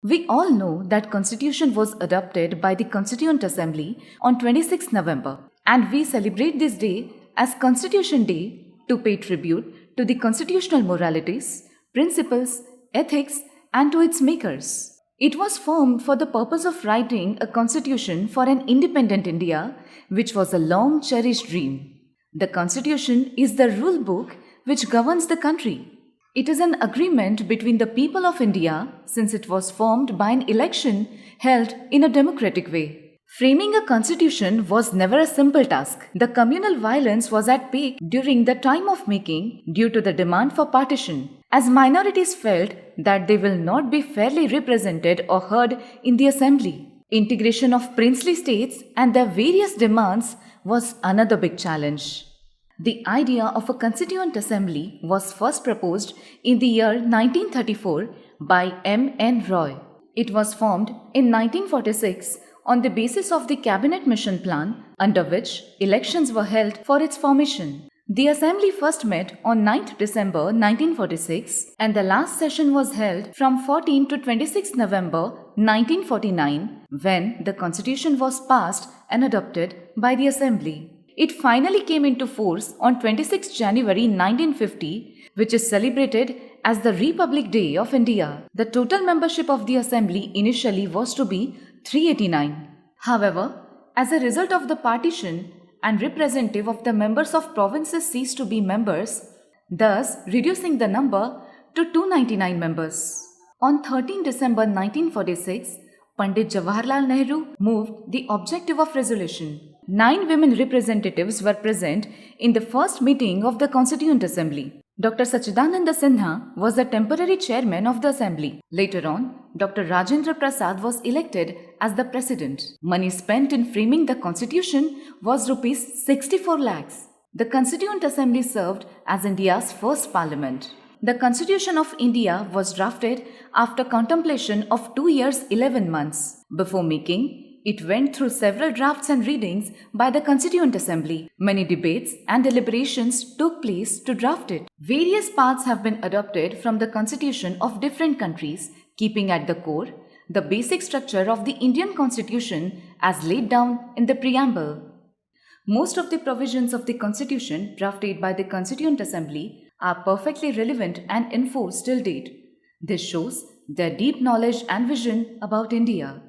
We all know that Constitution was adopted by the Constituent Assembly on 26 November, and we celebrate this day as Constitution Day to pay tribute to the constitutional moralities, principles, ethics, and to its makers. It was formed for the purpose of writing a constitution for an independent India, which was a long cherished dream. The Constitution is the rule book which governs the country. It is an agreement between the people of India since it was formed by an election held in a democratic way. Framing a constitution was never a simple task. The communal violence was at peak during the time of making due to the demand for partition, as minorities felt that they will not be fairly represented or heard in the assembly. Integration of princely states and their various demands was another big challenge. The idea of a constituent assembly was first proposed in the year 1934 by M.N. Roy. It was formed in 1946 on the basis of the Cabinet Mission Plan, under which elections were held for its formation. The assembly first met on 9th December 1946 and the last session was held from 14 to 26 November 1949 when the constitution was passed and adopted by the assembly. It finally came into force on 26 January 1950, which is celebrated as the Republic Day of India. The total membership of the assembly initially was to be 389. However, as a result of the partition and representative of the members of provinces ceased to be members, thus reducing the number to 299 members. On 13 December 1946, Pandit Jawaharlal Nehru moved the objective of resolution. 9 women representatives were present in the first meeting of the Constituent Assembly. Dr. Sachidananda Sinha was the temporary chairman of the assembly. Later on, Dr. Rajendra Prasad was elected as the president. Money spent in framing the constitution was Rs 64 lakhs. The Constituent Assembly served as India's first parliament. The Constitution of India was drafted after contemplation of 2 years 11 months. Before making, it went through several drafts and readings by the Constituent Assembly. Many debates and deliberations took place to draft it. Various parts have been adopted from the constitution of different countries, keeping at the core the basic structure of the Indian Constitution as laid down in the preamble. Most of the provisions of the Constitution drafted by the Constituent Assembly are perfectly relevant and in force till date. This shows their deep knowledge and vision about India.